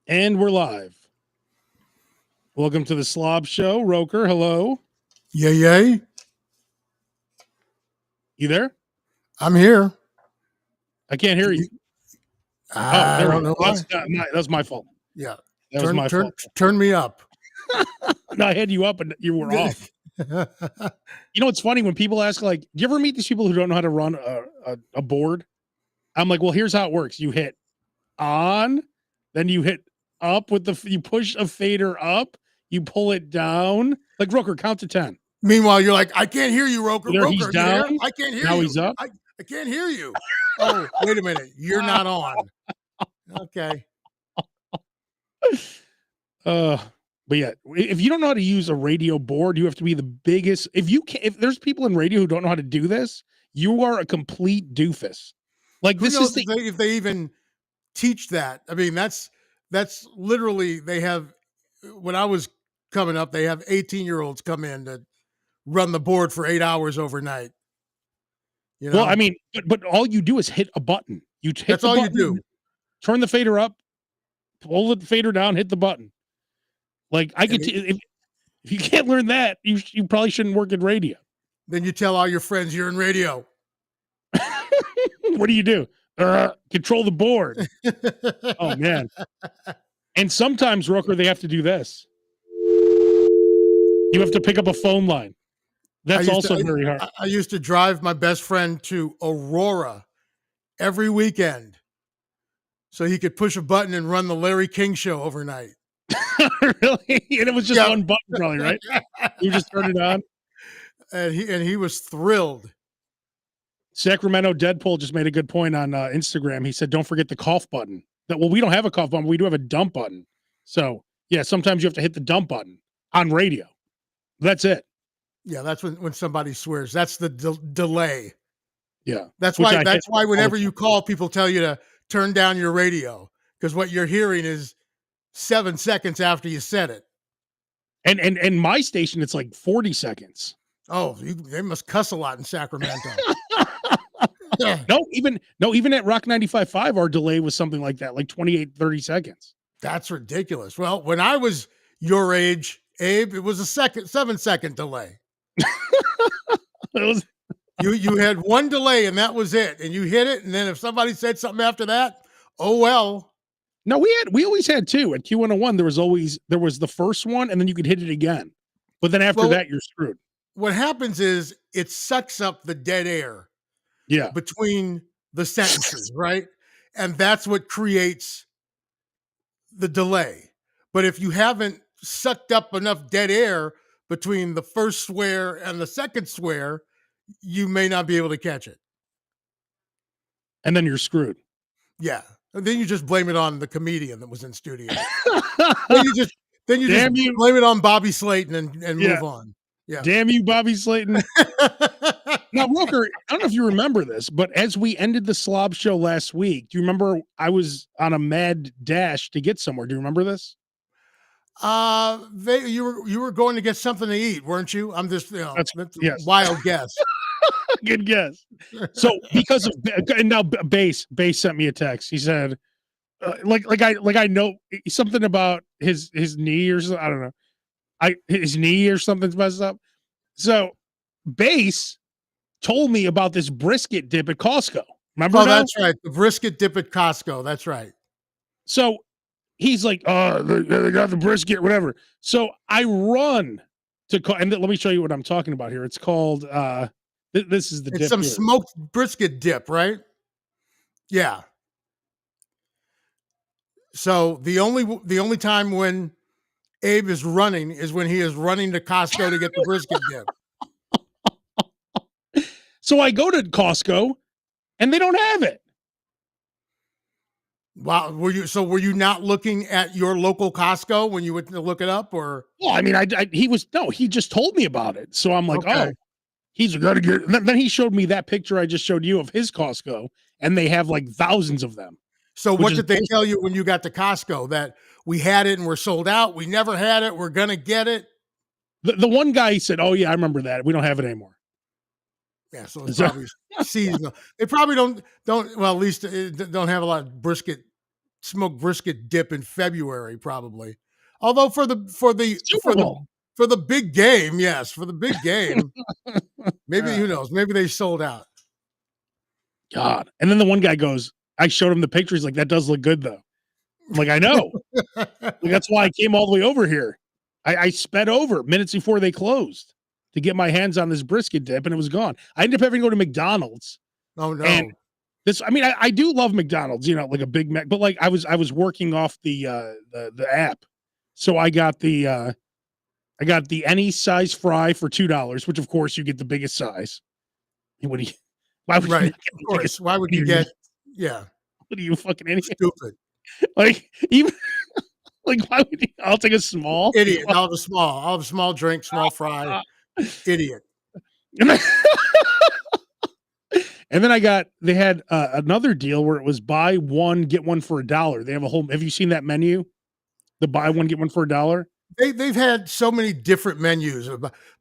And we're live. Welcome to the SLOB Show. Roker, hello. Yay. You there? I'm here. I can't hear you. I don't know why. That's my fault. Yeah. That was my fault. Turn me up. No, I had you up and you were off. You know, it's funny when people ask, like, do you ever meet these people who don't know how to run a board? I'm like, well, here's how it works. You hit on, then you hit up you push a fader up, you pull it down. Like, Roker, count to 10. Meanwhile, you're like, I can't hear you, Roker. There, Roker, he's down. I can't hear now you. He's up. I can't hear you. Oh, wait a minute. You're not on. Okay. But yeah, if you don't know how to use a radio board, you have to be the biggest. If there's people in radio who don't know how to do this, you are a complete doofus. Like, who knows if they even teach that. I mean, that's literally, they have, when I was coming up, they have 18-year-olds come in to run the board for 8 hours overnight. You know? Well, I mean, but all you do is hit a button. That's all button, you do. Turn the fader up, pull the fader down, hit the button. Like, if you can't learn that, you probably shouldn't work in radio. Then you tell all your friends you're in radio. What do? Control the board. Oh, man. And sometimes, Roker, they have to do this. You have to pick up a phone line. That's also very hard. I used to drive my best friend to Aurora every weekend so he could push a button and run the Larry King show overnight. Really? And it was just one button, probably, right? You just turned it on. And he was thrilled. Sacramento Deadpool just made a good point on Instagram. He said, don't forget the cough button. Well, we don't have a cough button, but we do have a dump button. So, yeah, sometimes you have to hit the dump button on radio. That's it. Yeah, that's when somebody swears. That's the delay. Yeah. That's why whenever you call, people tell you to turn down your radio, because what you're hearing is 7 seconds after you said it. And my station, it's like 40 seconds. Oh, they must cuss a lot in Sacramento. No, even at Rock 95.5, our delay was something like that, like 28, 30 seconds. That's ridiculous. Well, when I was your age, Abe, it was a 7-second delay. You had one delay and that was it. And you hit it. And then if somebody said something after that, oh, well. No, we always had two. At Q101, there was the first one and then you could hit it again. But then after that, you're screwed. What happens is it sucks up the dead air. Yeah. Between the sentences, right? And that's what creates the delay. But if you haven't sucked up enough dead air between the first swear and the second swear, you may not be able to catch it. And then you're screwed. Yeah. And then you just blame it on the comedian that was in studio. then you just blame it on Bobby Slayton and move on. Yeah. Damn you, Bobby Slayton. Now, Roker, I don't know if you remember this, but as we ended the SLOB show last week, do you remember I was on a mad dash to get somewhere? Do you remember this? You were going to get something to eat, weren't you? I'm just, that's a wild guess. Good guess. So because of, and now Bass sent me a text. He said, I know something about his knee or something. I don't know. His knee or something's messed up. So Bass told me about this brisket dip at Costco. Remember? Oh, that's right. The brisket dip at Costco. That's right. So he's like, oh, they got the brisket, whatever. So I run to and let me show you what I'm talking about here. It's called this is the dip. Some here. Smoked brisket dip, right? Yeah. So the only time when Abe is running is when he is running to Costco to get the brisket dip. So I go to Costco and they don't have it. Wow. Were you not looking at your local Costco when you went to look it up, or? Well, I mean, he just told me about it. So I'm like, okay. Oh, he's got to get, then he showed me that picture I just showed you of his Costco, and they have like thousands of them. So what did they tell you when you got to Costco? That we had it and we're sold out? We never had it. We're going to get it. The one guy said, oh yeah, I remember that. We don't have it anymore. Yeah, so it's probably seasonal. They probably don't. Well, at least don't have a lot of brisket smoked brisket dip in February, probably. Although for the for the Super for the Bowl. for the big game, yes, for the big game, maybe who knows? Maybe they sold out. God. And then the one guy goes, I showed him the picture. He's like, that does look good though. I'm like, I know. Like, that's why I came all the way over here. I sped over minutes before they closed to get my hands on this brisket dip, and it was gone. I ended up having to go to McDonald's. Oh And no. this, I mean, I do love McDonald's, you know, like a Big Mac, but like I was working off the app. So I got the any size fry for $2, which of course you get the biggest size. What do you why would you Right. not get Of the course. biggest Why would you get yeah, what are you fucking idiot? stupid. Like even like why would you I'll take a small. Idiot. All the small drink, small fry. Idiot. And then, and then they had another deal where it was buy one, get one for $1. They have a whole, have you seen that menu? The buy one, get one for $1? They've had so many different menus.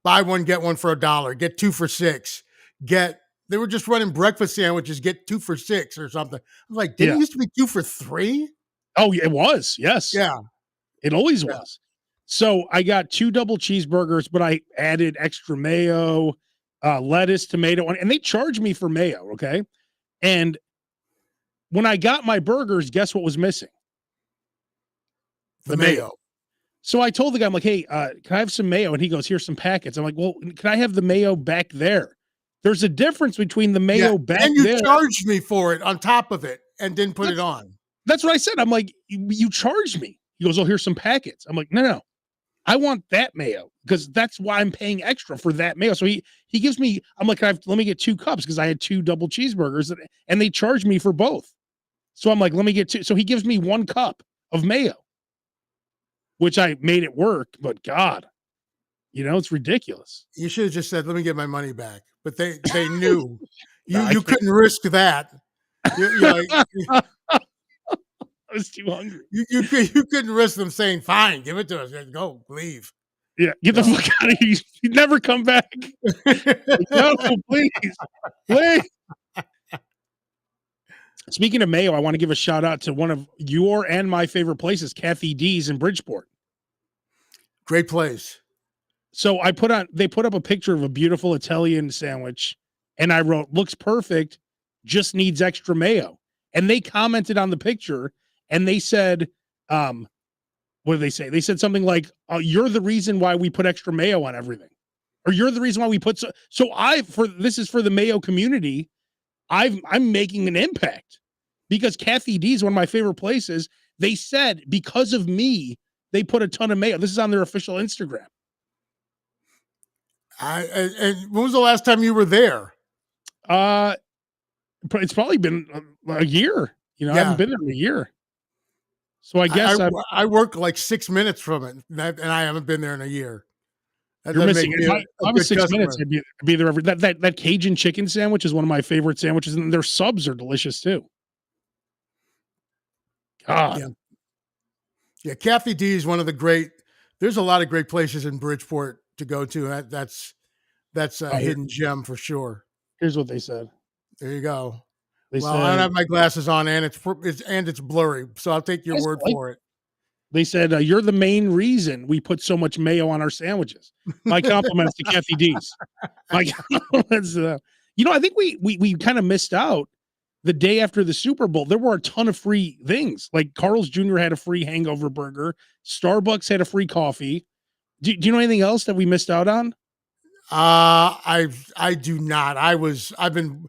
Buy one, get one for $1, get two for $6. They were just running breakfast sandwiches, get 2 for $6 or something. I'm like, didn't Yeah. it used to be 2 for $3? Oh, yeah, it was. Yes. Yeah. It always Yeah. was. So I got 2 double cheeseburgers, but I added extra mayo, lettuce, tomato, and they charged me for mayo. Okay. And when I got my burgers, guess what was missing? The mayo. So I told the guy, I'm like, hey, can I have some mayo? And he goes, here's some packets. I'm like, well, can I have the mayo back there? There's a difference between the mayo back and you there. charged me for it on top of it and didn't put it on. That's what I said. I'm like, you charged me. He goes, oh, here's some packets. I'm like, no. I want that mayo because that's why I'm paying extra for that mayo. So he gives me, I'm like, let me get 2 cups because I had 2 double cheeseburgers and they charged me for both. So I'm like, let me get 2. So he gives me 1 cup of mayo, which I made it work, but God, you know, it's ridiculous. You should have just said, let me get my money back. But they knew No, you couldn't risk that. You're like, I was too hungry. you couldn't risk them saying, fine, give it to us. Go, leave. Yeah, get the fuck out of here. You never come back. No, please. Please. Speaking of mayo, I want to give a shout out to one of your and my favorite places, Kathy D's in Bridgeport. Great place. So they put up a picture of a beautiful Italian sandwich, and I wrote, looks perfect, just needs extra mayo. And they commented on the picture and they said, what did they say? They said something like, you're the reason why we put extra mayo on everything. Or you're the reason why we put this is for the mayo community. I'm making an impact because Kathy D is one of my favorite places. They said because of me, they put a ton of mayo. This is on their official Instagram. And when was the last time you were there? It's probably been a year. You know, I haven't been there in a year. So I guess I work like 6 minutes from it, and I haven't been there in a year. You're missing. If I was 6 minutes, I'd be there every. That Cajun chicken sandwich is one of my favorite sandwiches, and their subs are delicious too. God, yeah. Kathy D is one of the great. There's a lot of great places in Bridgeport to go to. That's a hidden gem for sure. Here's what they said. There you go. They well, said, I don't have my glasses on, and it's blurry, so I'll take your word for it. They said, you're the main reason we put so much mayo on our sandwiches. My compliments to Kathy D's. My compliments. You know, I think we kind of missed out the day after the Super Bowl. There were a ton of free things. Like Carl's Jr. had a free hangover burger. Starbucks had a free coffee. Do you know anything else that we missed out on? I do not. I've been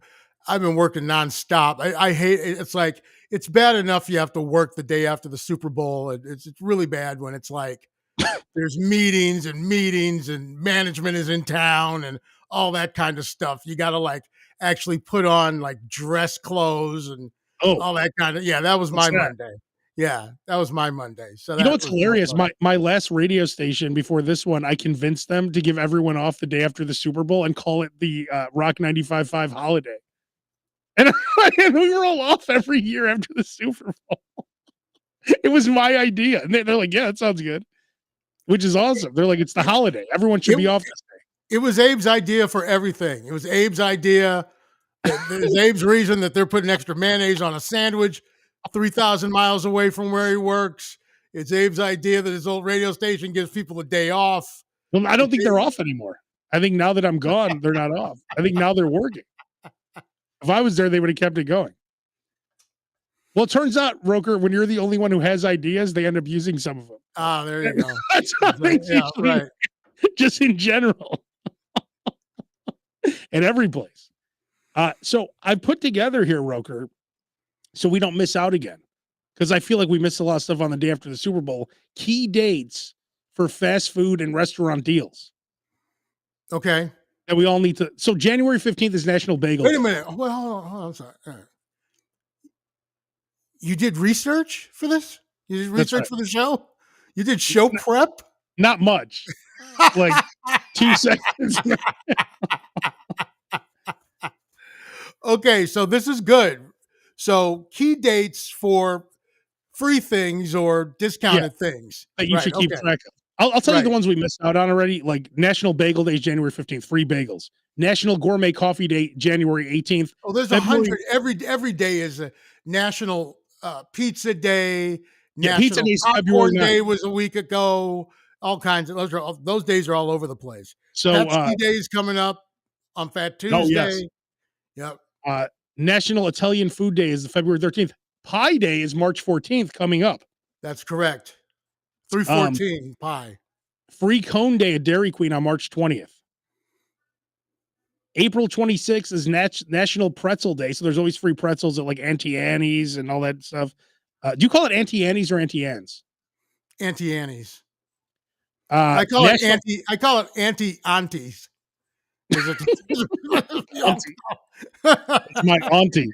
working nonstop. I hate it. It's like, it's bad enough you have to work the day after the Super Bowl. It's really bad when it's like there's meetings and management is in town and all that kind of stuff. You got to like actually put on like dress clothes and all that kind of. Yeah, that was my Monday. Yeah, that was my Monday. So you know what's hilarious? My last radio station before this one, I convinced them to give everyone off the day after the Super Bowl and call it the Rock 95.5 holiday. And we roll off every year after the Super Bowl. It was my idea. And they're like, yeah, that sounds good. Which is awesome. They're like, it's the holiday. Everyone should be off this day. It was Abe's idea for everything. It was Abe's idea. It was Abe's reason that they're putting extra mayonnaise on a sandwich. 3,000 miles away from where he works. It's Abe's idea that his old radio station gives people a day off. Well, I don't think they're Abe- off anymore. I think now that I'm gone, they're not off. I think now they're working. If I was there, they would have kept it going. Well, it turns out, Roker, when you're the only one who has ideas, they end up using some of them. Ah, there you go. That's how things Yeah, usually, right. just in general, in every place. So I put together here, Roker, so we don't miss out again, because I feel like we missed a lot of stuff on the day after the Super Bowl. Key dates for fast food and restaurant deals Okay. that we all need to. So January 15th is National Bagel Wait a Day. minute. Well, hold on. I'm sorry. All right. You did research for this? You did That's research right. for the show? You did show prep? Not much, like 2 seconds. Okay, so this is good. So key dates for free things or discounted things. That you Right. should keep Okay. track of. I'll tell you the Right. ones we missed out on already, like National Bagel Day is January 15th, free bagels. National Gourmet Coffee Day, January 18th. Oh, there's February 100. Every day is a national pizza day. Yeah, Pizza National Day is February popcorn 9th. day was a week ago. All kinds of those days are all over the place. So, Pepsi Day is coming up on Fat oh, yes. Tuesday. Yep, National Italian Food Day is February 13th. Pie Day is March 14th coming up. that's correct. 314 pie. Free Cone Day at Dairy Queen on March 20th. April 26th is National Pretzel Day, so there's always free pretzels at like Auntie Annie's and all that stuff. Do you call it Auntie Annie's or Auntie Anne's? Auntie Annie's. I call it anti aunties. Auntie. It's my auntie.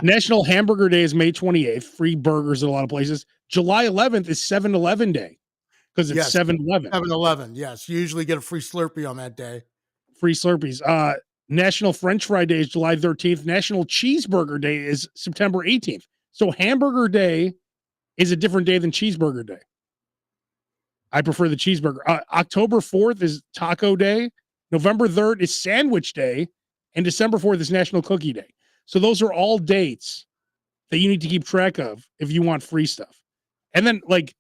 National Hamburger Day is May 28th. Free burgers at a lot of places. July 11th is 7-Eleven Day because it's Yes. 7-Eleven. 7-Eleven. Yes, you usually get a free Slurpee on that day. Free Slurpees. National French Fry Day is July 13th. National Cheeseburger Day is September 18th. So Hamburger Day is a different day than Cheeseburger Day. I prefer the cheeseburger. October 4th is Taco Day. November 3rd is Sandwich Day. And December 4th is National Cookie Day. So those are all dates that you need to keep track of if you want free stuff. And then like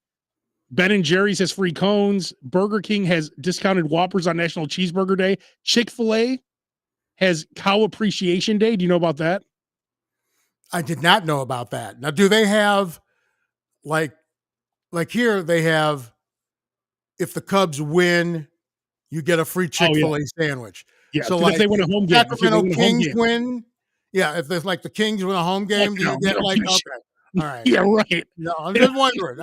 Ben & Jerry's has free cones. Burger King has discounted Whoppers on National Cheeseburger Day. Chick-fil-A has Cow Appreciation Day. Do you know about that? I did not know about that. Now, do they have like here they have if the Cubs win, you get a free Chick-fil-A sandwich. Yeah, So like if they win a home game. Sacramento Kings win. Yeah, if there's like the Kings win a home game, do you get like okay. All right. Yeah, right. No, I'm just wondering.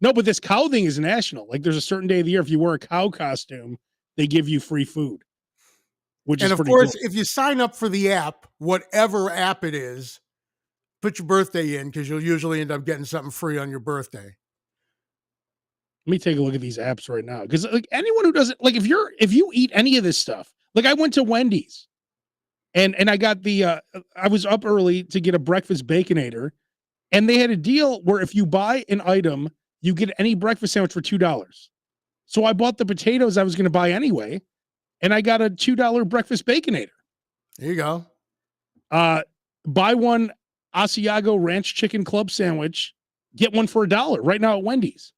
No, but this cow thing is national. Like there's a certain day of the year if you wear a cow costume, they give you free food. Which and is of course, if you sign up for the app, whatever app it is, put your birthday in because you'll usually end up getting something free on your birthday. Let me take a look at these apps right now. Because like anyone who doesn't like if you eat any of this stuff, like I went to Wendy's and I got the I was up early to get a breakfast baconator, and they had a deal where if you buy an item, you get any breakfast sandwich for $2. So I bought the potatoes I was going to buy anyway, and I got a $2 breakfast baconator. There you go. Buy one Asiago Ranch Chicken Club sandwich, get one for $1 right now at Wendy's.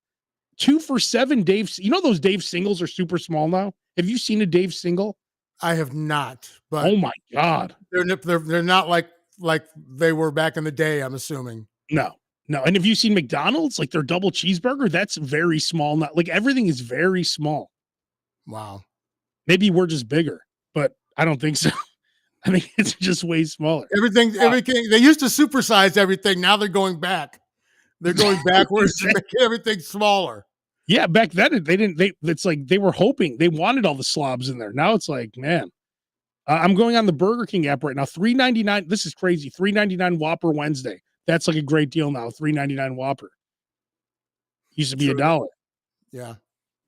2 for $7 Dave. You know those Dave singles are super small now? Have you seen a Dave single? I have not, but oh my God. They're not like they were back in the day, I'm assuming. No. And have you seen McDonald's? Like their double cheeseburger? That's very small. Not like everything is very small. Wow. Maybe we're just bigger, but I don't think so. I think it's just way smaller. Everything. They used to supersize everything. Now they're going back. They're going backwards to make everything smaller. Yeah, back then it's like they were hoping they wanted all the slobs in there. Now it's like, man, I'm going on the Burger King app right now. $3.99. This is crazy. $3.99 Whopper Wednesday. That's like a great deal now. $3.99 Whopper. Used to be $1. Yeah.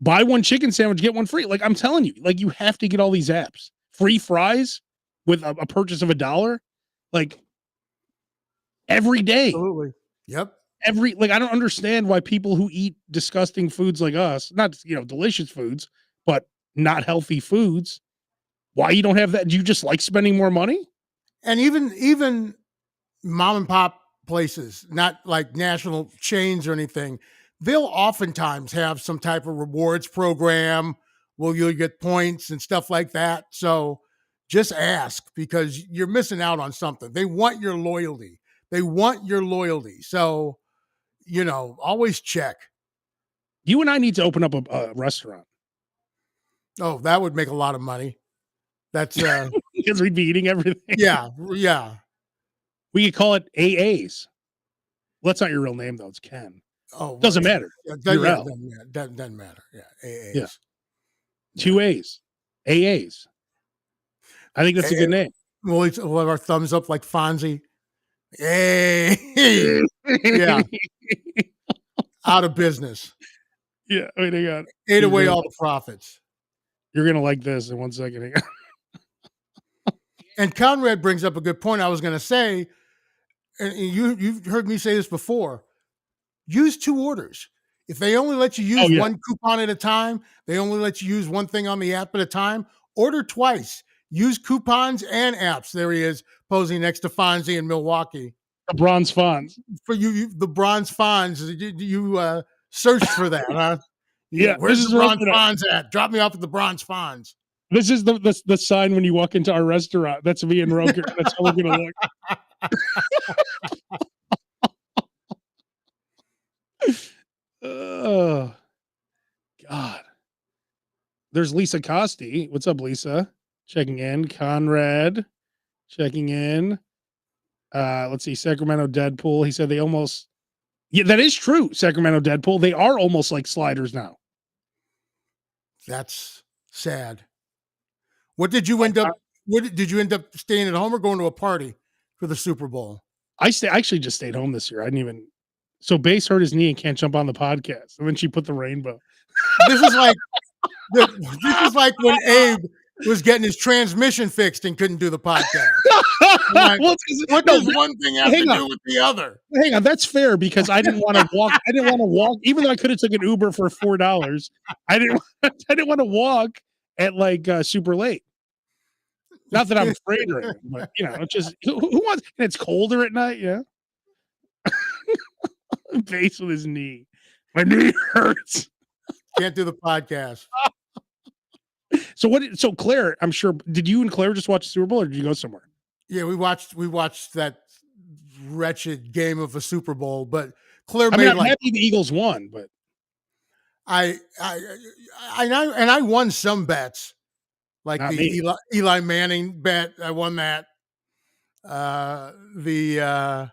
Buy one chicken sandwich, get one free. Like I'm telling you, like you have to get all these apps. Free fries with a purchase of $1. Like every day. Absolutely. Yep. Like I don't understand why people who eat disgusting foods like us, not delicious foods, but not healthy foods, why you don't have that. Do you just like spending more money? And even mom and pop places, not like national chains or anything, they'll oftentimes have some type of rewards program where you'll get points and stuff like that. So just ask because you're missing out on something. They want your loyalty. They want your loyalty. So, always check. You and I need to open up a restaurant Oh, that would make a lot of money. That's because we'd be eating everything. yeah. We could call it AA's. Well, that's not your real name though. It's Ken. Oh, Doesn't matter. You're out. doesn't matter. Yeah, AAs. Yeah. 2 A's. AA's. I think that's a good name. We'll have our thumbs up like Fonzie. Hey, yeah, out of business. Yeah, wait, hang on. Ate away all the profits. You're gonna like this in 1 second. Hang on. And Conrad brings up a good point. I was going to say, and you've heard me say this before. Use 2 orders. If they only let you use one coupon at a time, they only let you use one thing on the app at a time. Order twice. Use coupons and apps. There he is, posing next to Fonzie in Milwaukee. The Bronze Fonz. For you the Bronze Fonz. You searched for that, huh? Yeah. Where's the Bronze Fonz at? Drop me off at the Bronze Fonz. This is the sign when you walk into our restaurant. That's me and Roker. That's how we're gonna look. Oh God. There's Lisa Costi. What's up, Lisa? Checking in. Conrad checking in. Let's see. Sacramento Deadpool. He said they almost. Yeah, that is true. Sacramento Deadpool. They are almost like sliders now. That's sad. What did you end up? What did you end up staying at home or going to a party for the Super Bowl? I actually just stayed home this year. I didn't even. So Bass hurt his knee and can't jump on the podcast, and then she put the rainbow. This is like when Abe was getting his transmission fixed and couldn't do the podcast. Like, what does one thing have to do with the other? Hang on, that's fair because I didn't want to walk. I didn't want to walk, even though I could have took an Uber for $4. I didn't want to walk at like super late. Not that I'm afraid or anything, but it's just who wants. And it's colder at night, yeah. Bass with his knee. My knee hurts. Can't do the podcast. So Claire, I'm sure. Did you and Claire just watch the Super Bowl, or did you go somewhere? Yeah, we watched that wretched game of a Super Bowl, but Claire I'm happy the Eagles won, but I won some bets, like not the Eli Manning bet. I won that. The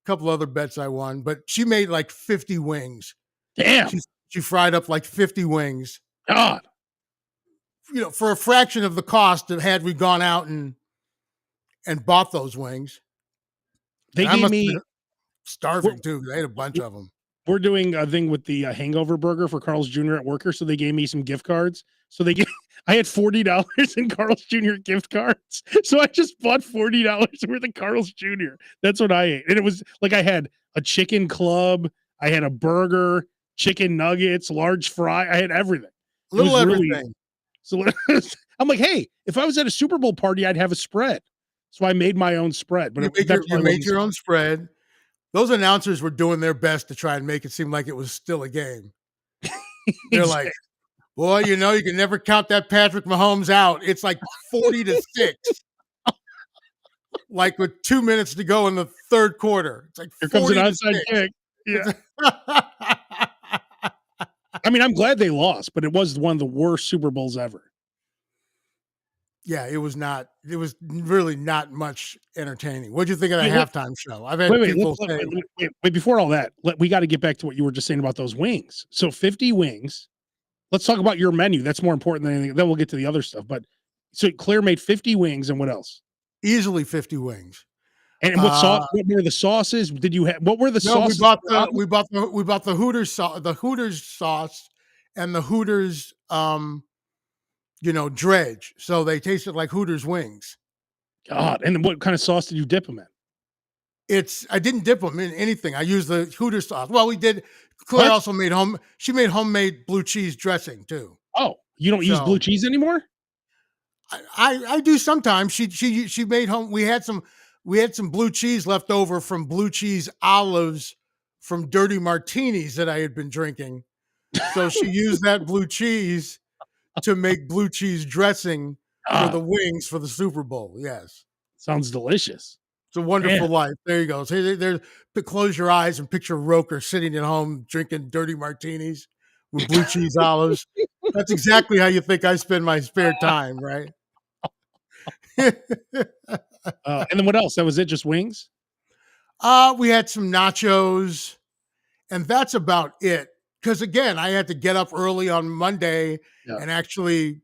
couple other bets I won, but she made like 50 wings. Damn, she fried up like 50 wings. God, for a fraction of the cost that had we gone out and bought those wings. They gave me starving too. They had a bunch of them. We're doing a thing with the Hangover Burger for Carl's Jr. at Worker, so they gave me some gift cards. So I had $40 in Carl's Jr. gift cards, so I just bought $40 worth of Carl's Jr. That's what I ate, and it was like I had a chicken club, I had a burger, chicken nuggets, large fry, I had everything. Everything. So I'm like, hey, if I was at a Super Bowl party, I'd have a spread. So I made my own spread. But you made your own spread. Those announcers were doing their best to try and make it seem like it was still a game. They're like, boy, you can never count that Patrick Mahomes out. It's like 40-6. Like with 2 minutes to go in the third quarter. It's like here comes an onside kick. Yeah. I mean, I'm glad they lost, but it was one of the worst Super Bowls ever. Yeah, it was really not much entertaining. What'd you think of the halftime show? I've had people say. Wait, before all that, we got to get back to what you were just saying about those wings. So 50 wings. Let's talk about your menu. That's more important than anything. Then we'll get to the other stuff. But so Claire made 50 wings, and what else? Easily 50 wings. And what sauce? What were the sauces? Did you have? What were the sauces? We bought the Hooters sauce, and the Hooters dredge. So they tasted like Hooters wings. God, and what kind of sauce did you dip them in? I didn't dip them in anything. I used the Hooters sauce. Well, we did. Claire also made homemade blue cheese dressing too. Oh, you don't use blue cheese anymore? I do sometimes. She made home. We had some we had some blue cheese left over from blue cheese olives from dirty martinis that I had been drinking. So she used that blue cheese to make blue cheese dressing for the wings for the Super Bowl. Yes. Sounds delicious. It's a wonderful Man. life. There you go. So there's to close your eyes and picture Roker sitting at home drinking dirty martinis with blue cheese olives. That's exactly how you think I spend my spare time, right? And then what else? That was it? Just wings? We had some nachos, and that's about it. Because again, I had to get up early on Monday Yeah. and actually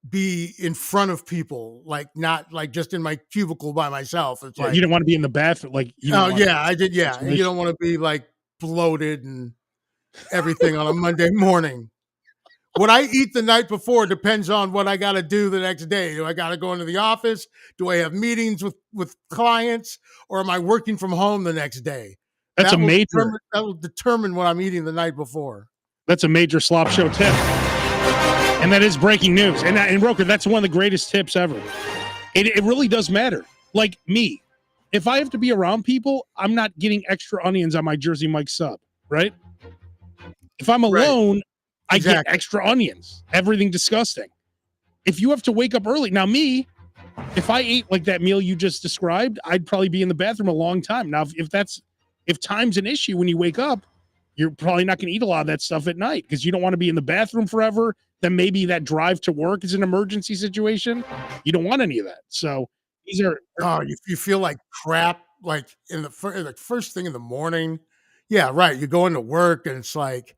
be in front of people, like not like just in my cubicle by myself. It's Yeah, like you didn't want to be in the bathroom. Like, you oh didn't want yeah, I did. Yeah, you don't want to be like bloated and everything on a Monday morning. What I eat the night before depends on what I got to do the next day. Do I got to go into the office? Do I have meetings with clients, or am I working from home the next day? That's That a major. that will determine what I'm eating the night before. That's a major slop show tip. And that is breaking news. And Roker, that's one of the greatest tips ever. It really does matter. Like me, if I have to be around people, I'm not getting extra onions on my Jersey Mike sub, right? If I'm alone, I get extra onions. Everything disgusting. If you have to wake up early, now me, if I ate like that meal you just described, I'd probably be in the bathroom a long time. Now, if time's an issue when you wake up, you're probably not going to eat a lot of that stuff at night because you don't want to be in the bathroom forever. Then maybe that drive to work is an emergency situation. You don't want any of that. So these are you feel like crap like in the first thing in the morning. Yeah, right. You go into work and it's like,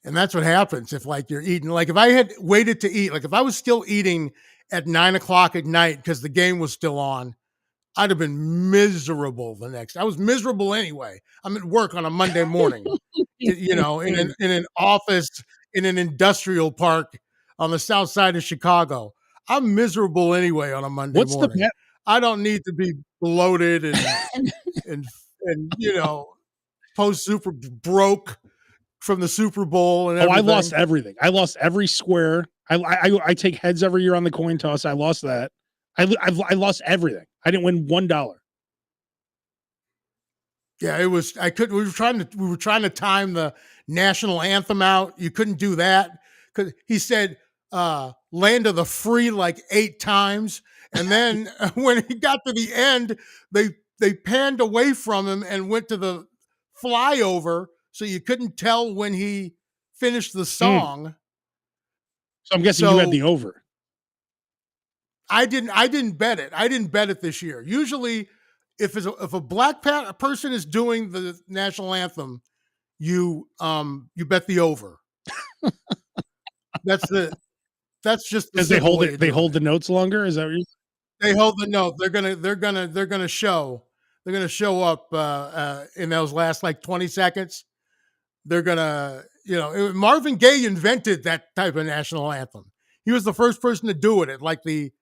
and that's what happens if like you're eating. Like if I had waited to eat, like if I was still eating at 9:00 at night because the game was still on, I'd have been miserable the next. I was miserable anyway. I'm at work on a Monday morning, in an office in an industrial park on the south side of Chicago. I'm miserable anyway on a Monday morning. I don't need to be bloated and post super broke from the Super Bowl and everything. I lost everything. I lost every square. I take heads every year on the coin toss. I lost that. I lost everything. I didn't win $1. Yeah, it was. We were trying to time the national anthem out. You couldn't do that because he said "Land of the Free" like 8 times, and then when he got to the end, they panned away from him and went to the flyover, so you couldn't tell when he finished the song. So I'm guessing you had the over. I didn't bet it. I didn't bet it this year. Usually, if a black person is doing the national anthem, you bet the over. That's just because they hold it. They hold the notes longer. Is that what you're saying? They hold the note. They're gonna show. They're gonna show up in those last like 20 seconds. They're gonna, Marvin Gaye invented that type of national anthem. He was the first person to do it at like the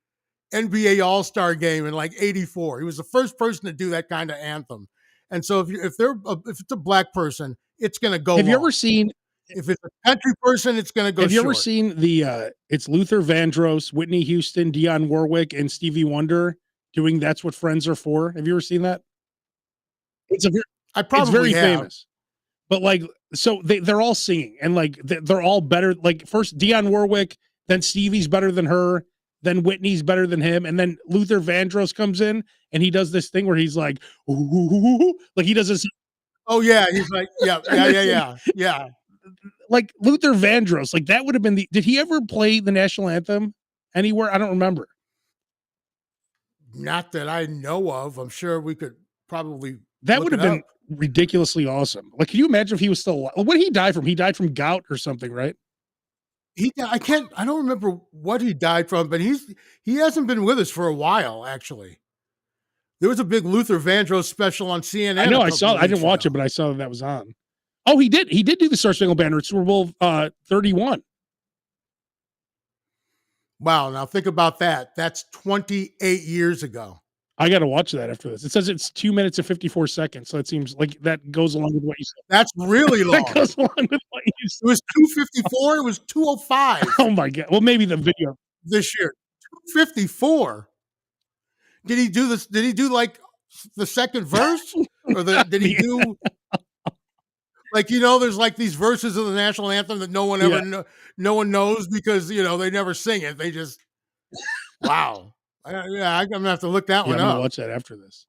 NBA All-Star game in like '84. He was the first person to do that kind of anthem. And so if it's a black person, it's going to go. Have you ever seen? If it's a country person, it's going to go. Have you ever seen the? It's Luther Vandross, Whitney Houston, Dionne Warwick, and Stevie Wonder doing "That's What Friends Are For." Have you ever seen that? It's very famous. But like, so they're all singing and like they're all better. Like first Dionne Warwick, then Stevie's better than her. Then Whitney's better than him, and then Luther Vandross comes in and he does this thing where he's like, ooh, like he does this. Oh yeah, he's like, yeah. Like Luther Vandross, like that would have been the. Did he ever play the national anthem anywhere? I don't remember. Not that I know of. I'm sure we could probably. That would have been ridiculously awesome. Like, can you imagine if he was still alive? What did he die from? He died from gout or something, right? I don't remember what he died from, but he hasn't been with us for a while, actually. There was a big Luther Vandross special on CNN. I know, I saw it. I didn't watch it, but I saw that was on. Oh, he did do the Star Spangled Banner at Super Bowl 31. Wow, now think about that. That's 28 years ago. I got to watch that after this. It says it's 2 minutes and 54 seconds, so it seems like that goes along with what you said. That's really long. That goes along with what you said. It was 2:54. It was 2:05. Oh my god! Well, maybe the video this year 2:54. Did he do this? Did he do like the second verse, or did he The- do like there's like these verses of the national anthem that yeah, no one knows because they never sing it. They just wow. Yeah, I'm gonna have to look that yeah. one I'm gonna up. watch that after this.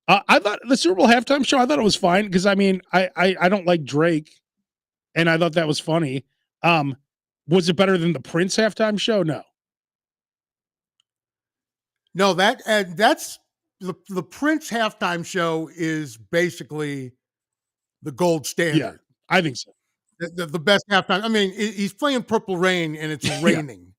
I thought the Super Bowl halftime show. I thought it was fine because I mean, I don't like Drake, and I thought that was funny. Um, was it better than the Prince halftime show? No. No, that's the Prince halftime show is basically the gold Yeah, standard. I think so. The best halftime. I mean, he's playing Purple Rain and it's Yeah, raining,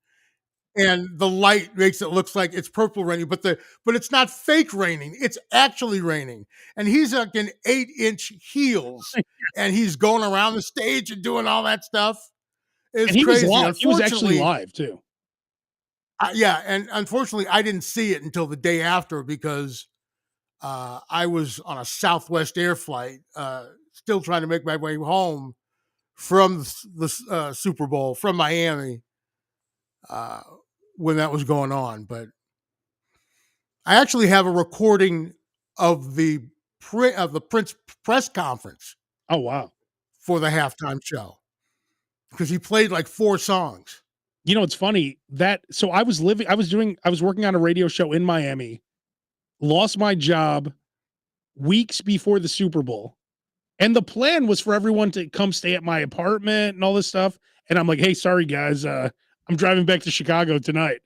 and the light makes it looks like it's purple raining, but it's not fake raining. It's actually raining, and he's like in 8-inch heels, and he's going around the stage and doing all that stuff. It's and he was crazy. live. He was actually Unfortunately, live too. yeah, and unfortunately, I didn't see it until the day after because I was on a Southwest Air flight, still trying to make my way home from the Super Bowl from Miami uh, when that was going on. But I actually have a recording of the Prince press conference Oh wow. for the halftime show because he played like 4 songs. You know, it's funny that so I was working on a radio show in Miami, lost my job weeks before the Super Bowl. And the plan was for everyone to come stay at my apartment and all this stuff. And I'm like, hey, sorry guys, I'm driving back to Chicago tonight.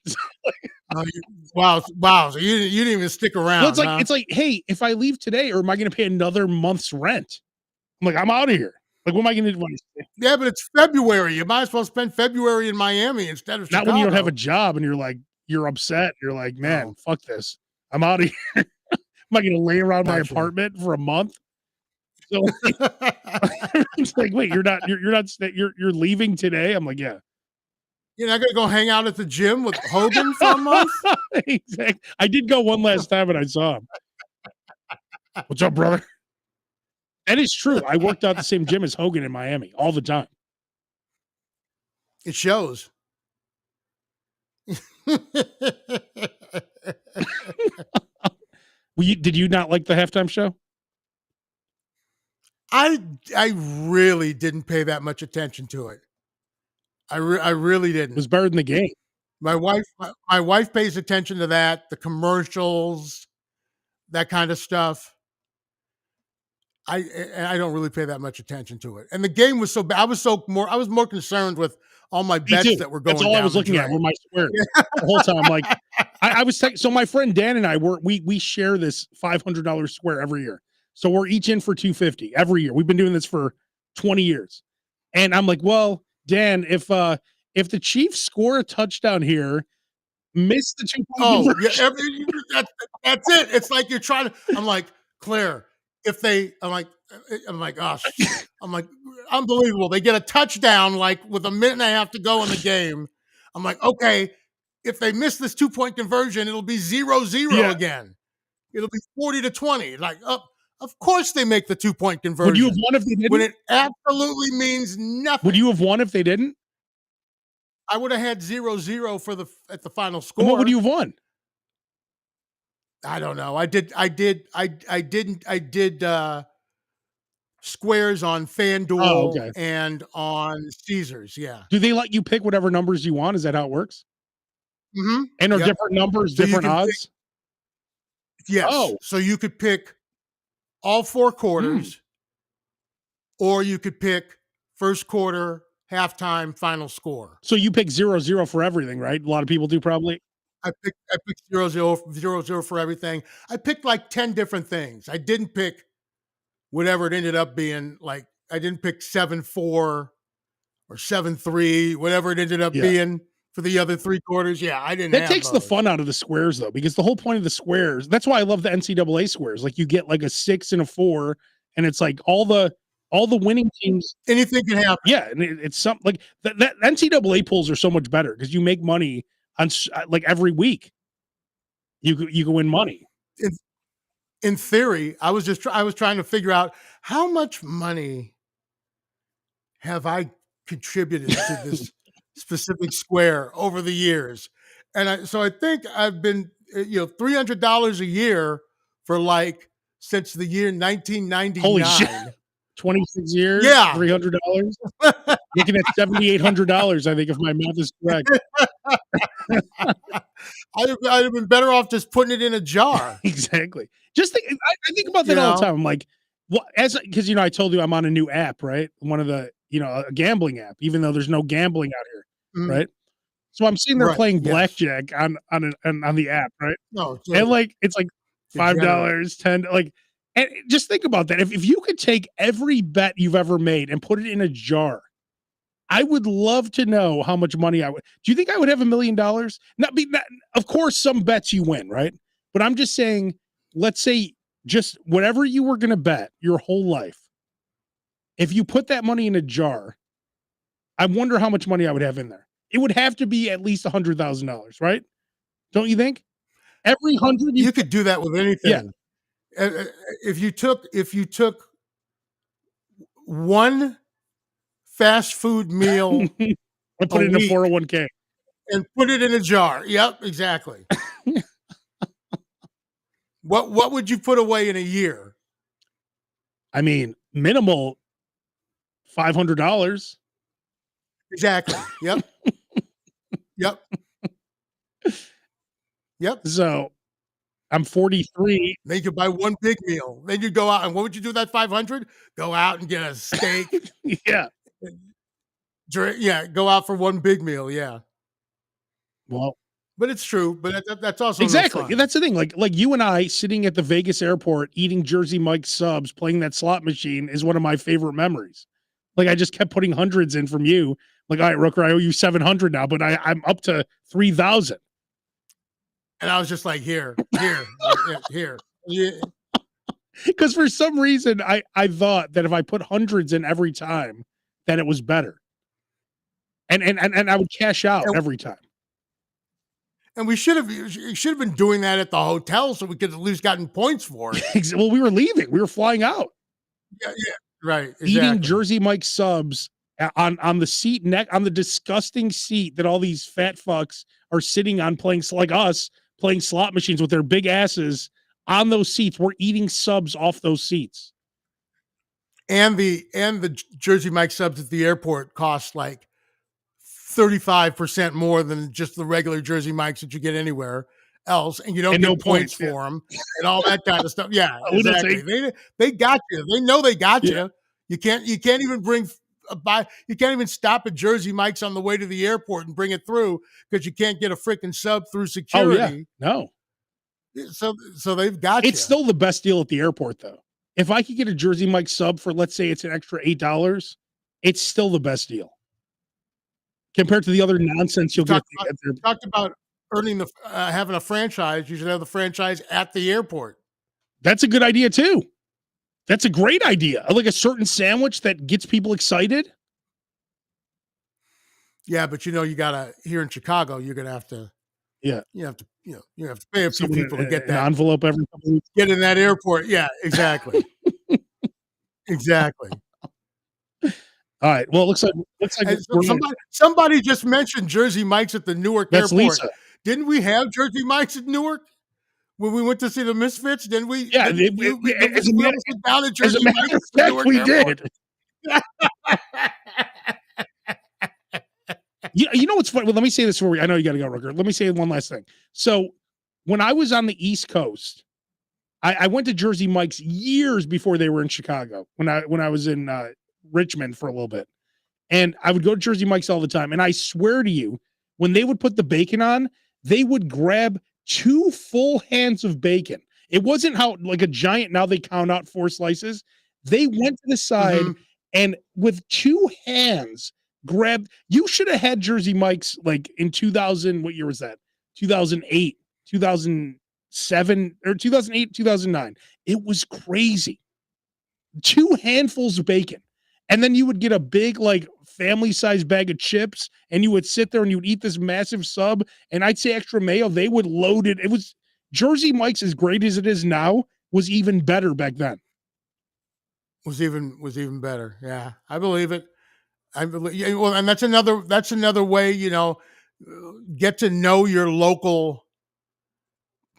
Wow, wow! So you didn't even stick Well, around, huh? it's like, hey, if I leave today, or am I gonna pay another month's rent? I'm like, I'm out of here. Like, what am I gonna do? Yeah, but it's February. You might as well spend February in Miami instead of Not when you don't have a Chicago. job and you're upset. You're like, man, Oh, fuck this. I'm out of here. Am I gonna lay around my gotcha. apartment for a month? So it's like, wait, you're not you're leaving today? I'm like, yeah. You're not gonna go hang out at the gym with Hogan for a month? Exactly. I did go one last time and I saw him. What's up, brother? That is true. I worked out the same gym as Hogan in Miami all the time. It shows. Did you not like the halftime show? I really didn't pay that much attention to it. I really It didn't. was better than the game. My wife pays attention to that, the commercials, that kind of stuff. I don't really pay that much attention to it. And the game was so bad. I was more concerned with all my Me bets too. that were That's going all I down was the looking at drain. were my squares the whole time. Like I was so my friend Dan and I we share this $500 square every year. So we're each in for 250 every year. We've been doing this for 20 years. And I'm like, well, Dan, if the Chiefs score a touchdown here, miss the 2 point Oh, yeah, conversion. that's it. It's like you're trying to I'm like, "Claire, if they" I'm like, "Oh, I'm like, unbelievable. They get a touchdown, like, with a minute and a half to go in the game. I'm like, "Okay, if they miss this two-point conversion, it'll be 0-0 Yeah. again. It'll be 40-20." Like, of course they make the two-point Would you have conversion won if they when didn't? it absolutely means Would nothing. you have won if they didn't? I would have had 0-0 at the final And what would score. you have won? I don't know. I did squares on Oh, FanDuel okay. and on Caesars. Yeah. Do they let you pick whatever numbers you want? Is that how it works? Hmm. And are Yep. different numbers So you different can pick, odds? yes. Oh, So you could pick all 4 mm. quarters, or you could pick first quarter, halftime, final score. So you pick 0-0 for everything, right? A lot of people do probably. I picked 0-0 for everything. I picked like 10 different things. I didn't pick whatever it ended up being. Like I didn't pick 7-4 or 7-3, whatever it ended up Yeah. being for the other 3 quarters. Yeah, I didn't That have takes the those. fun out of the squares though, because the whole point of the squares, that's why I love the NCAA squares. Like you get like a 6 and a 4, and it's like all the winning teams. Anything can happen. Yeah, and it's something like that NCAA pools are so much better because you make money on like every week. You can win money. In, in theory, I was trying to figure out how much money have I contributed to this specific square over the years, and so I think I've been $300 a year for like since the year Holy shit. 1999. 26 years, Yeah. $300, looking at $7,800, I think, if my math is correct. I'd have been better off just putting it in a jar. Exactly. Just think, I think about You that all the know? time. I'm like, what, because I told you I'm on a new app, right? One of the, a gambling app, even though there's no gambling out here, Mhm. right? So I'm sitting there Right. playing Yes. blackjack on the app, right? No, And so like it's like degenerate. $5, 10, like, and just think about that. If you could take every bet you've ever made and put it in a jar, I would love to know how much money I would. Do you think I would have $1,000,000? Not, of course, some bets you win, right? But I'm just saying, let's say just whatever you were going to bet your whole life, if you put that money in a jar, I wonder how much money I would have in there. It would have to be at least $100,000, right? Don't you think? Every hundred you You put, could do that with yeah. anything. If you took one fast food meal I a put it in a week 401k. and put it in a jar. Yep, exactly. What would you put away in a year? I mean, minimal $500. Exactly. Yep. Yep. Yep. So I'm 43. Then you could buy one big meal. Then you go out and what would you do with that 500? Go out and get a steak. Yeah. Drink, yeah, go out for one big meal. Yeah. Well, But it's true. But that's also no exactly. fun. That's the thing. Like you and I sitting at the Vegas airport eating Jersey Mike's subs, playing that slot machine is one of my favorite memories. Like I just kept putting hundreds in from you. Like, all right, Rooker, I owe you 700 now, but I'm up to 3,000. And I was just like, here. Yeah. Because for some reason I thought that if I put hundreds in every time, that it was better. And I would cash out And, every time. and we should have been doing that at the hotel so we could at least gotten points for it. Well, we were leaving. We were flying out. Yeah, yeah. Right. Eating Exactly. Jersey Mike subs on the seat on the disgusting seat that all these fat fucks are sitting on playing like us playing slot machines with their big asses on those seats. We're eating subs off those seats. And the Jersey Mike subs at the airport cost like 35% more than just the regular Jersey Mikes that you get anywhere else, and you don't And get no points points, yeah. for them and all that kind of stuff. Yeah, We don't exactly. take- They got you. They know they got Yeah. you. You can't even bring you can't even stop at Jersey Mike's on the way to the airport and bring it through because you can't get a freaking sub through Oh yeah, security. no. So they've got It's you. still the best deal at the airport, though. If I could get a Jersey Mike sub for, let's say, it's an extra $8, it's still the best deal compared to the other nonsense you'll get. Talked about earning having a franchise. You should have the franchise at the airport. That's a good idea too. That's a great idea. Like a certain sandwich that gets people excited. Yeah, but you gotta here in Chicago, you're gonna have to. Yeah, you have to pay a few people to get an that envelope every couple weeks. get in that airport. Yeah, exactly. Exactly. All right. Well, it looks like And somebody just mentioned Jersey Mike's at the Newark that's airport. Lisa. Didn't we have Jersey Mike's at Newark when we went to see the Misfits? Didn't we? Yeah, we almost went down to Jersey Mike's at the Newark we airport. did. You know what's funny? Well, let me say this for you. I know you got to go, Rooker. Let me say one last thing. So, when I was on the East Coast, I went to Jersey Mike's years before they were in Chicago. When I was in Richmond for a little bit, and I would go to Jersey Mike's all the time. And I swear to you, when they would put the bacon on, they would grab 2 full hands of bacon. It wasn't how like a giant. Now they count out 4 slices. They went to the side and with 2 hands grabbed. You should have had Jersey Mike's like in 2000. What year was that? 2008, 2007, or 2008, 2009. It was crazy. 2 handfuls of bacon. And then you would get a big, like, family-sized bag of chips, and you would sit there and you would eat this massive sub, and I'd say extra mayo. They would load it. It was Jersey Mike's, as great as it is now, was even better back then. Was even better. Yeah, I believe it. I believe. Yeah, well, and that's another way. Get to know your local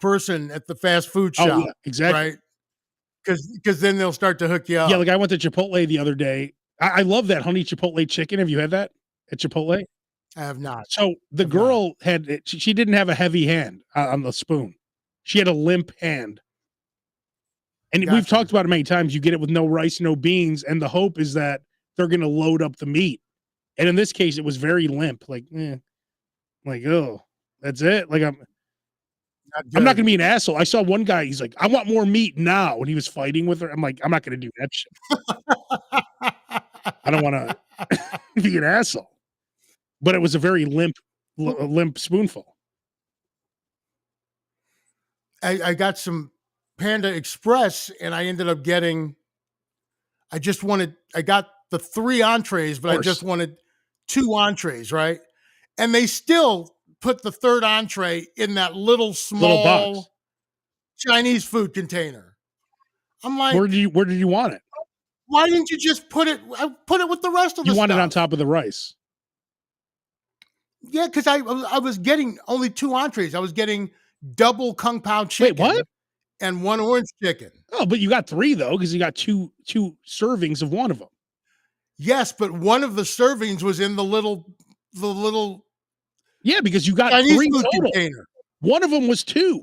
person at the fast food Oh shop, yeah, exactly. right? Because then they'll start to hook you Yeah, up. like I went to Chipotle the other day. I love that honey Chipotle chicken. Have you had that at Chipotle? I have not. So the Have not. girl had she didn't have a heavy hand on the spoon. She had a limp hand. And we've Gotcha. talked about it many times. You get it with no rice, no beans, and the hope is that they're going to load up the meat. And in this case, it was very limp. Like oh, that's it. Like Not I'm not good. going to be an asshole. I saw one guy. He's like, I want more meat now, and he was fighting with her. I'm like, I'm not going to do that shit. I don't want to be an asshole. But it was a very limp spoonful. I got some Panda Express, and I ended up getting. I got the 3 entrees, but I just wanted 2 entrees, right? And they still put the 3rd entree in that little Little box. small Chinese food container. I'm like, Where did you want it? why didn't you just put it with the rest of the You want stuff? it on top of the rice. Yeah, because I was getting only 2 entrees. I was getting double Kung Pao chicken. Wait, what? And 1 orange chicken. Oh, but you got 3 though, because you got two servings of one of them. Yes, but one of the servings was in the little Yeah, because you got Chinese 3 food total. container. One of them was 2.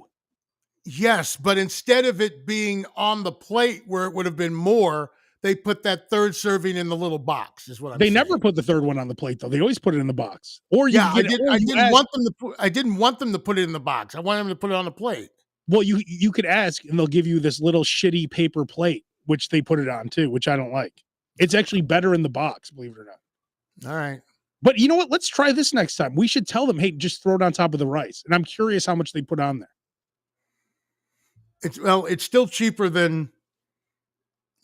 Yes, but instead of it being on the plate where it would have been more, they put that 3rd serving in the little box. Is what I'm They saying. never put the 3rd one on the plate though. They always put it in the box. Or you Yeah, get I didn't want them to put. I didn't want them to put it in the box. I wanted them to put it on the plate. Well, you could ask, and they'll give you this little shitty paper plate, which they put it on too, which I don't like. It's actually better in the box, believe it or not. All right. But you know what? Let's try this next time. We should tell them, hey, just throw it on top of the rice. And I'm curious how much they put on there. It's still cheaper than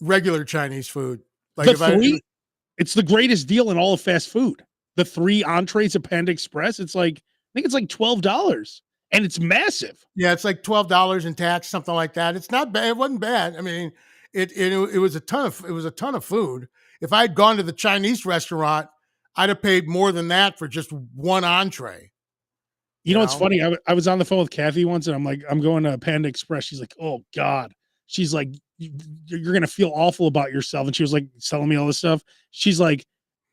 regular Chinese food. Like it's the greatest deal in all of fast food. The 3 entrees at Panda Express, I think it's like $12. And it's massive. Yeah, it's like $12 in tax, something like that. It's not bad. It wasn't bad. I mean, it was a ton of food. If I had gone to the Chinese restaurant, I'd have paid more than that for just 1 entree. You know what's funny? I was on the phone with Kathy once, and I'm like, I'm going to Panda Express. She's like, oh God. She's like, you're gonna feel awful about yourself. And she was like telling me all this stuff. She's like,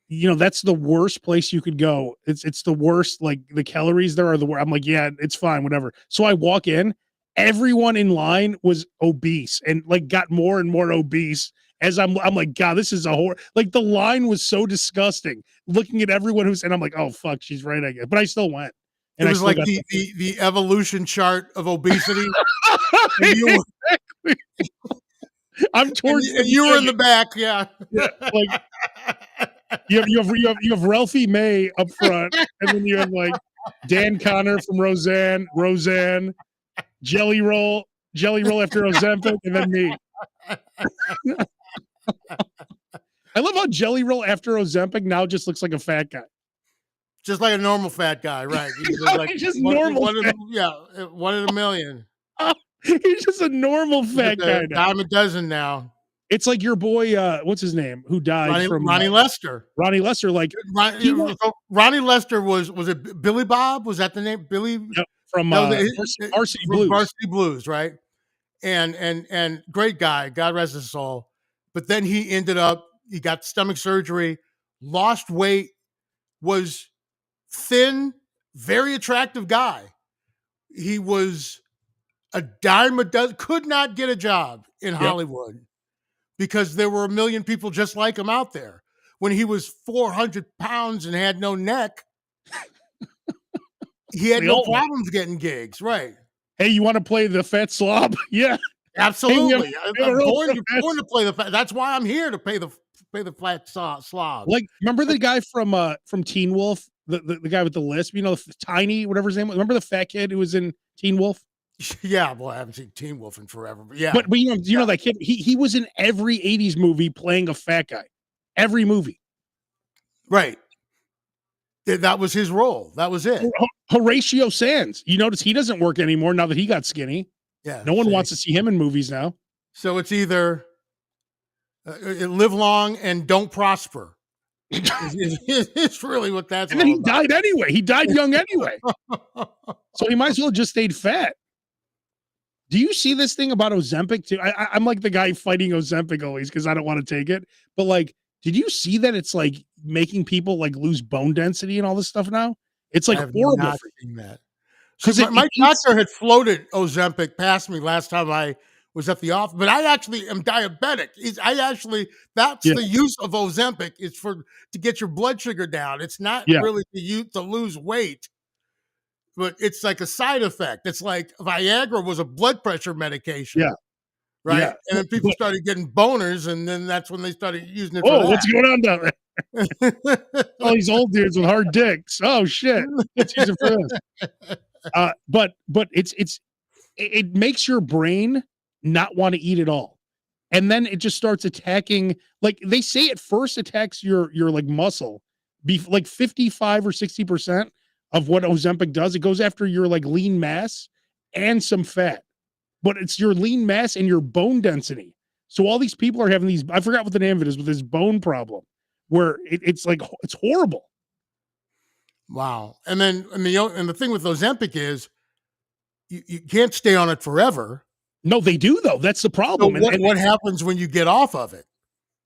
that's the worst place you could go. It's the worst. Like the calories there are the worst. I'm like, yeah, it's fine, whatever. So I walk in, everyone in line was obese and like got more and more obese as I'm like, God, this is a horror. Like the line was so disgusting looking at everyone and I'm like, oh fuck, she's right, I guess. But I still went. And it was like the evolution chart of obesity. And I'm towards and you were in the back, yeah. Like you have Ralphie May up front, and then you have like Dan Connor from Roseanne, Jelly Roll after Ozempic, and then me. I love how Jelly Roll after Ozempic now just looks like a fat guy. Just like a normal fat guy, right? He's just normal. One in a million. He's just a normal fat guy now. Dime a dozen now. It's like your boy, what's his name, who died from Ronnie Lester. Ronnie Lester, like Ronnie Lester was it Billy Bob? Was that the name? Billy from Varsity Blues. Varsity Blues, right? And great guy, God rest his soul. But then he got stomach surgery, lost weight, was thin, very attractive guy. He was a dime a dozen, could not get a job in Hollywood because there were 1 million people just like him out there. When he was 400 pounds and had no neck, he had no problems getting gigs, right? Hey, you want to play the fat slob? Yeah. Absolutely. I'm born to play the fat. That's why I'm here to play the fat slob. Like, remember the guy from Teen Wolf? The guy with the lisp, Tiny, whatever his name was. Remember the fat kid who was in Teen Wolf? Yeah, well, I haven't seen Teen Wolf in forever, but yeah. But you know that kid. He was in every '80s movie playing a fat guy. Every movie. Right. That was his role. That was it. Horatio Sands. You notice he doesn't work anymore now that he got skinny. Yeah. No one wants to see him in movies now. So it's either live long and don't prosper. It's really what that's. And then he died anyway. He died young anyway. So he might as well just stayed fat. Do you see this thing about Ozempic too? I'm like the guy fighting Ozempic always because I don't want to take it. But like, did you see that it's like making people like lose bone density and all this stuff now? It's I like have horrible not for you seen that. See, because it my eats. doctor had floated Ozempic past me last time I was at the office, but I actually am diabetic. I actually that's Yeah, the use of Ozempic is for to get your blood sugar down. It's not yeah, really to you to lose weight, but it's like a side effect. It's like Viagra was a blood pressure medication, yeah, right? yeah. And then people But started getting boners, and then that's when they started using it for oh, what's going on down there? All that. these old dudes with hard dicks. Oh shit, let's use it for this. But it makes your brain not want to eat at all. And then it just starts attacking, like they say it first attacks your like muscle, be like 55 or 60% of what Ozempic does. It goes after your like lean mass and some fat, but it's your lean mass and your bone density. So all these people are having these, I forgot what the name of it is, with this bone problem where it's like it's horrible. Wow. And the thing with Ozempic is you can't stay on it forever. No, they do though. That's the So problem. what And what happens when you get off of it?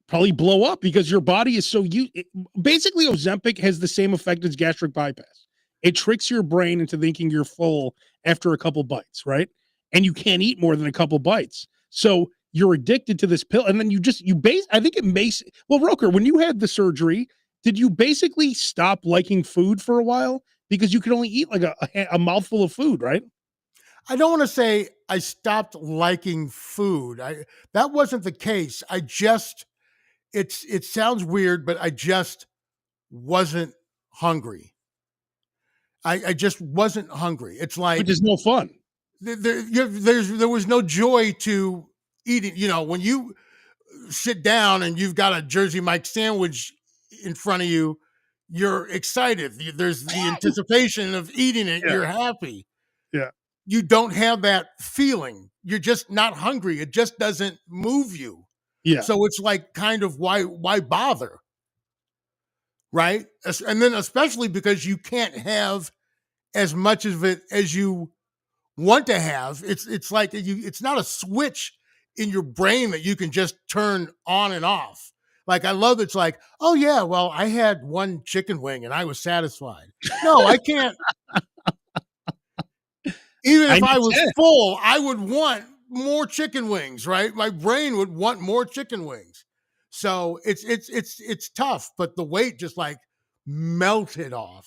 probably blow up because your body is so basically Ozempic has the same effect as gastric bypass. It tricks your brain into thinking you're full after a couple bites, right? And you can't eat more than a couple bites. So you're addicted to this pill and then you base I think it makes well Roker, when you had the surgery, did you basically stop liking food for a while because you could only eat like a mouthful of food, right? I don't want to say I stopped liking food. That wasn't the case. I just it sounds weird, but I just wasn't hungry. I just wasn't hungry. It's Which like is no fun. there was no joy to eating. You know, when you sit down and you've got a Jersey Mike sandwich in front of you, you're excited. There's the anticipation of eating it. Yeah. You're happy. Yeah. You don't have that feeling. You're just not hungry. It just doesn't move you. Yeah. So it's like kind of why bother, right? And then especially because you can't have as much of it as you want to have. It's like it's not a switch in your brain that you can just turn on and off. Like I love it's like, oh yeah, well, I had one chicken wing and I was satisfied. No, I can't. Even I if I need was 10. full, I would want more chicken wings, right? My brain would want more chicken wings. So it's tough, but the weight just like melted off,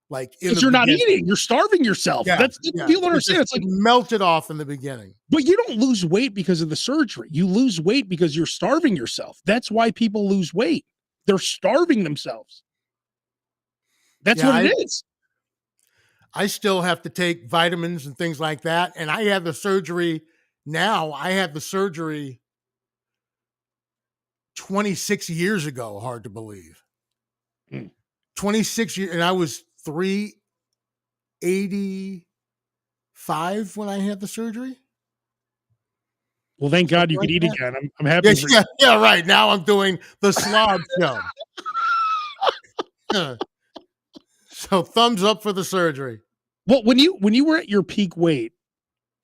like in Because the you're not beginning. eating, you're starving yourself. Yeah, That's yeah. people don't It understand. just It's it like, melted off in the beginning. but you don't lose weight because of the surgery. You lose weight because you're starving yourself. That's why people lose weight. They're starving themselves. That's Yeah, what I it is. I still have to take vitamins and things like that. And I had the surgery now. I had the surgery 26 years ago, hard to believe. Mm. 26 years, and I was 385 when I had the surgery. Well, thank Something God you like could eat that. again. I'm Yeah, happy for you. yeah, yeah, right. Now I'm doing the slob show. So thumbs up for the surgery. Well, when you were at your peak weight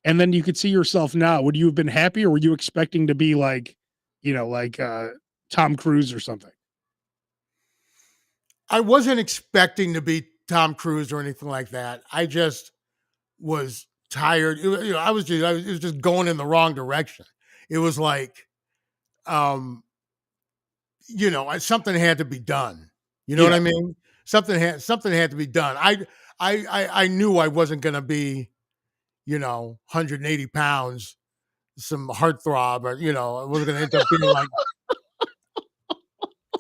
and then you could see yourself now, would you have been happy or were you expecting to be like, like Tom Cruise or something? I wasn't expecting to be Tom Cruise or anything like that. I just was tired. It was just going in the wrong direction. It was like, something had to be done. You know what Yeah. I mean? Something had to be done. I knew I wasn't going to be, 180 pounds, some heartthrob, or it wasn't going to end up being like.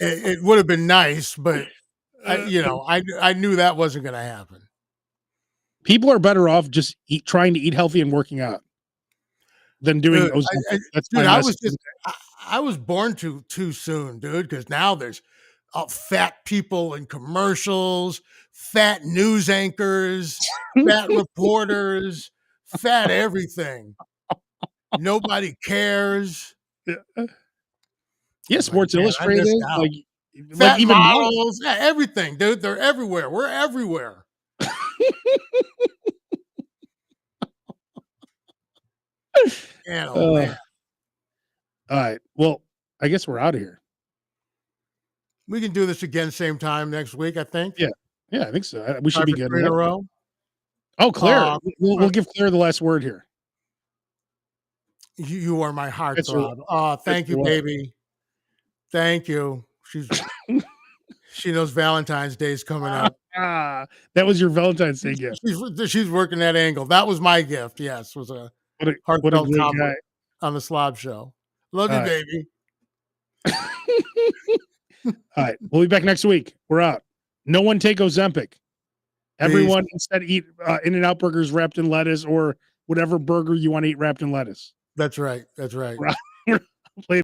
It would have been nice, but Uh, I knew that wasn't going to happen. People are better off just trying to eat healthy and working out than doing Dude, Ozempic. That's my dude, I was message. just I was born too soon, dude. Because now there's fat people in commercials, fat news anchors, fat reporters, fat everything. Nobody cares. Yeah, I yeah, was like, Sports man, I Illustrated, missed out. like Fat even now. models, yeah, everything, dude. They're everywhere. We're everywhere. Man, oh man. All right. Well, I guess we're out of here. We can do this again same time next week, I think. Yeah. Yeah, I think so. We should Try be for good. 3 in a row. Oh, Claire. We'll give Claire the last word here. You are my That's her, heartthrob. Oh, thank you, baby. Thank you. She knows Valentine's Day is coming up. That was your Valentine's Day gift. She's working that angle. That was my gift. Yes, was a What a heartfelt great compliment guy. on the Slob Show. Love you, baby. All right. We'll be back next week. We're out. No one take Ozempic. Everyone instead eat In-N-Out burgers wrapped in lettuce or whatever burger you want to eat wrapped in lettuce. That's right. That's right. We're out.